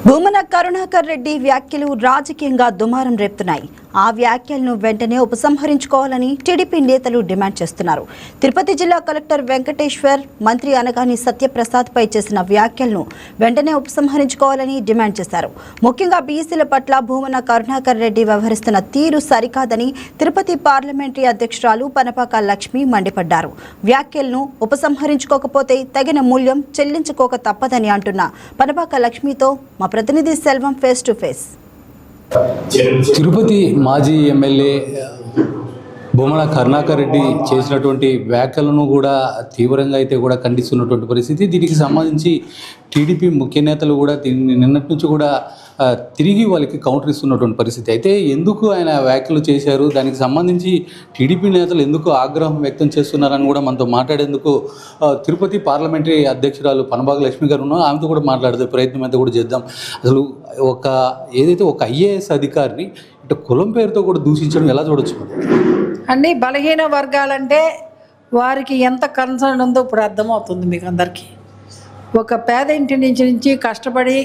భూమన కరుణాకర్ రెడ్డి వ్యాఖ్యలు రాజకీయంగా దుమారం రేపుతున్నాయి. ఆ వ్యాఖ్యలను వెంటనే ఉపసంహరించుకోవాలని టీడీపీ నేతలు డిమాండ్ చేస్తున్నారు. తిరుపతి జిల్లా కలెక్టర్ వెంకటేశ్వర్ మంత్రి అనగాని సత్యప్రసాద్ పై చేసిన వ్యాఖ్యలను వెంటనే ఉపసంహరించుకోవాలని డిమాండ్ చేశారు. ముఖ్యంగా బీసీల పట్ల భూమన కరుణాకర్ రెడ్డి వ్యవహరిస్తున్న తీరు సరికాదని తిరుపతి పార్లమెంటరీ అధ్యక్షురాలు పనపాక లక్ష్మి మండిపడ్డారు. వ్యాఖ్యలను ఉపసంహరించుకోకపోతే తగిన మూల్యం చెల్లించుకోక తప్పదని అంటున్న పనపాక లక్ష్మితో మా ప్రతినిధి Selvam face to face. Tirupati మాజీ ఎమ్మెల్యే భూమన కరుణాకర్ రెడ్డి చేసినటువంటి వ్యాఖ్యలను కూడా తీవ్రంగా అయితే కూడా ఖండిస్తున్నటువంటి పరిస్థితి. దీనికి సంబంధించి టీడీపీ ముఖ్య నేతలు కూడా దీన్ని నిన్నటి నుంచి కూడా తిరిగి వాళ్ళకి కౌంటర్ ఇస్తున్నటువంటి పరిస్థితి. అయితే ఎందుకు ఆయన వ్యాఖ్యలు చేశారు, దానికి సంబంధించి టీడీపీ నేతలు ఎందుకు ఆగ్రహం వ్యక్తం చేస్తున్నారని కూడా మనతో మాట్లాడేందుకు తిరుపతి పార్లమెంటరీ అధ్యక్షురాలు పనబాక లక్ష్మి గారు ఉన్నారు. ఆమెతో కూడా మాట్లాడే ప్రయత్నం అయితే కూడా చేద్దాం. అసలు ఏదైతే ఒక ఐఏఎస్ అధికారిని ఇటు కులం పేరుతో కూడా దూషించడం ఎలా చూడొచ్చు? అన్ని బలహీన వర్గాలంటే వారికి ఎంత కన్సర్న్ ఉందో ఇప్పుడు అర్థమవుతుంది మీకు అందరికీ. ఒక పేద ఇంటి నుంచి కష్టపడి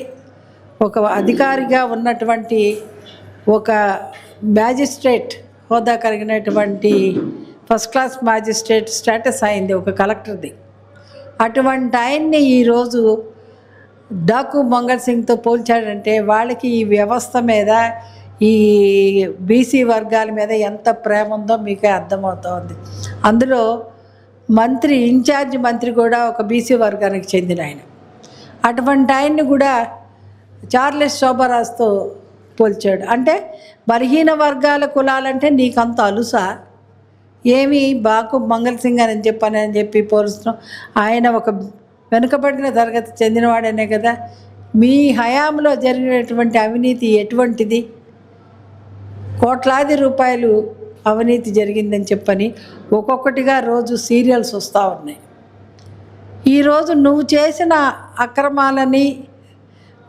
ఒక అధికారిగా ఉన్నటువంటి ఒక మ్యాజిస్ట్రేట్ హోదా కలిగినటువంటి ఫస్ట్ క్లాస్ మ్యాజిస్ట్రేట్ స్టేటస్ అయింది ఒక కలెక్టర్ది. అటువంటి ఆయన్ని ఈరోజు డాకు మంగళ్ సింగ్తో పోల్చాడంటే వాళ్ళకి ఈ వ్యవస్థ మీద, ఈ బీసీ వర్గాల మీద ఎంత ప్రేమ ఉందో మీకే అర్థమవుతుంది. అందులో మంత్రి, ఇన్ఛార్జ్ మంత్రి కూడా ఒక బీసీ వర్గానికి చెందిన ఆయన. అటువంటి ఆయన్ని కూడా చార్లెస్ శోభరాజ్తో పోల్చాడు. అంటే బలహీన వర్గాల కులాలంటే నీకంత అలుసా ఏమి? బాకు మంగళ్ సింగ్ అని చెప్పి పోలుస్తున్నాం. ఆయన ఒక వెనుకబడిన తరగతి చెందినవాడనే కదా. మీ హయాంలో జరిగినటువంటి అవినీతి ఎటువంటిది? కోట్లాది రూపాయలు అవినీతి జరిగిందని చెప్పని ఒక్కొక్కటిగా రోజు సీరియల్స్ వస్తూ ఉన్నాయి. ఈరోజు నువ్వు చేసిన అక్రమాలని,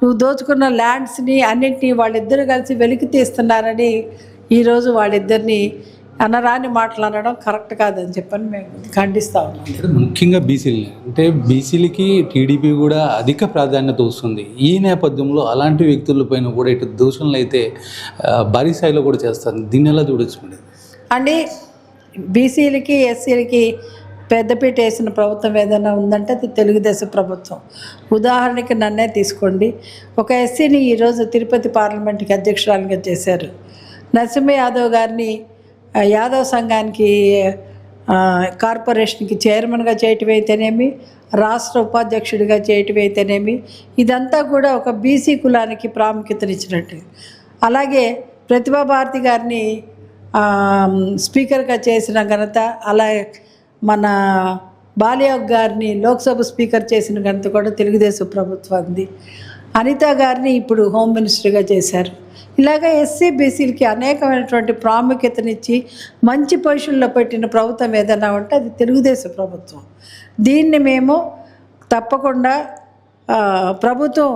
నువ్వు దోచుకున్న ల్యాండ్స్ని అన్నింటినీ వాళ్ళిద్దరూ కలిసి వెలికి తీస్తున్నారని ఈరోజు వాళ్ళిద్దరిని అనరాని మాటలు అనడం కరెక్ట్ కాదని చెప్పని మేము ఖండిస్తూ ఉన్నాం. ముఖ్యంగా బీసీలు అంటే బీసీలకి టీడీపీ కూడా అధిక ప్రాధాన్యత వస్తుంది. ఈ నేపథ్యంలో అలాంటి వ్యక్తులపైన కూడా ఇటు దూషణలు అయితే భారీ స్థాయిలో కూడా చేస్తారు. దీన్ని ఎలా చూడొచ్చు అండి? బీసీలకి ఎస్సీలకి పెద్దపీట వేసిన ప్రభుత్వం ఏదైనా ఉందంటే అది తెలుగుదేశం ప్రభుత్వం. ఉదాహరణకి నన్నే తీసుకోండి. ఒక ఎస్సీని ఈరోజు తిరుపతి పార్లమెంట్కి అధ్యక్షురాలుగా చేశారు. నరసింహ యాదవ్ గారిని యాదవ్ సంఘానికి కార్పొరేషన్కి చైర్మన్గా చేయటం అయితేనేమి, రాష్ట్ర ఉపాధ్యక్షుడిగా చేయటం అయితేనేమి, ఇదంతా కూడా ఒక బీసీ కులానికి ప్రాముఖ్యతనిచ్చినట్టు. అలాగే ప్రతిభా భారతి గారిని స్పీకర్గా చేసిన ఘనత, అలాగే మన బాలియాగ్ గారిని లోక్సభ స్పీకర్ చేసిన ఘనత కూడా తెలుగుదేశం ప్రభుత్వంది. అనిత గారిని ఇప్పుడు హోమ్ మినిస్టర్గా చేశారు. ఇలాగ ఎస్సీ బీసీలకి అనేకమైనటువంటి ప్రాముఖ్యతనిచ్చి మంచి పొజిషన్లో పెట్టిన ప్రభుత్వం ఏదైనా ఉంటే అది తెలుగుదేశం ప్రభుత్వం. దీన్ని మేము తప్పకుండా ప్రభుత్వం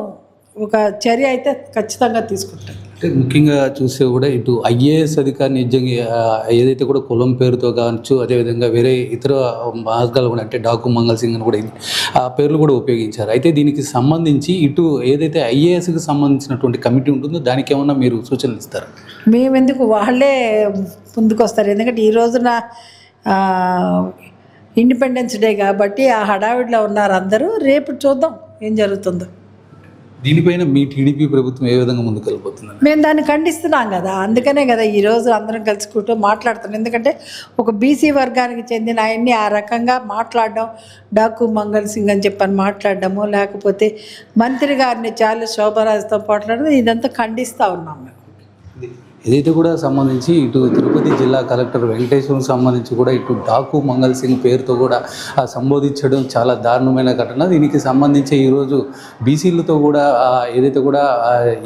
ఒక చర్య అయితే ఖచ్చితంగా తీసుకుంటాం. అంటే ముఖ్యంగా చూస్తే కూడా ఇటు ఐఏఎస్ అధికారిని నిజంగా ఏదైతే కూడా కులం పేరుతో కావచ్చు, అదేవిధంగా వేరే ఇతర మార్గాలు కూడా అంటే డాకు మంగళ్ సింగ్ అని కూడా ఆ పేర్లు కూడా ఉపయోగించారు. అయితే దీనికి సంబంధించి ఇటు ఏదైతే ఐఏఎస్కి సంబంధించినటువంటి కమిటీ ఉంటుందో దానికి ఏమన్నా మీరు సూచనలు ఇస్తారా? మేమెందుకు, వాళ్ళే ముందుకు వస్తారు. ఎందుకంటే ఈ రోజున ఇండిపెండెన్స్ డే కాబట్టి ఆ హడావిడిలో ఉన్నారు అందరూ. రేపు చూద్దాం ఏం జరుగుతుందో. దీనిపైన మీ టీడీపీ ప్రభుత్వం ఏ విధంగా ముందుకు వెళ్ళిపోతుంది? మేము దాన్ని ఖండిస్తున్నాం కదా. అందుకనే కదా ఈరోజు అందరం కలుసుకుంటూ మాట్లాడుతున్నాం. ఎందుకంటే ఒక బీసీ వర్గానికి చెందిన ఆయన్ని ఆ రకంగా మాట్లాడడం, డాకు మంగళ్ సింగ్ అని చెప్పని మాట్లాడడము, లేకపోతే మంత్రి గారిని చాలా శోభరాజ్తో మాట్లాడడం, ఇదంతా ఖండిస్తూ ఉన్నాం మేము. ఏదైతే కూడా సంబంధించి ఇటు తిరుపతి జిల్లా కలెక్టర్ వెంకటేశ్వరం సంబంధించి కూడా ఇటు డాకు మంగళ్ సింగ్ పేరుతో కూడా సంబోధించడం చాలా దారుణమైన ఘటన. దీనికి సంబంధించి ఈరోజు బీసీలతో కూడా ఏదైతే కూడా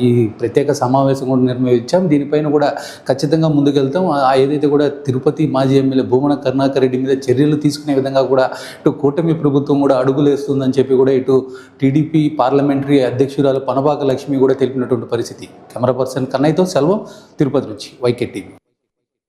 ఈ ప్రత్యేక సమావేశం కూడా నిర్వహించాం. దీనిపైన కూడా ఖచ్చితంగా ముందుకెళ్తాం. ఏదైతే కూడా తిరుపతి మాజీ ఎమ్మెల్యే భూమన కరుణాకర్ రెడ్డి మీద చర్యలు తీసుకునే విధంగా కూడా ఇటు కూటమి ప్రభుత్వం కూడా అడుగులేస్తుందని చెప్పి కూడా ఇటు టీడీపీ పార్లమెంటరీ అధ్యక్షురాలు పనబాక లక్ష్మి కూడా తెలిపినటువంటి పరిస్థితి. కెమెరా పర్సన్ కన్నయ్యతో సెల్వం, తిరుపతి నుంచి YK TV.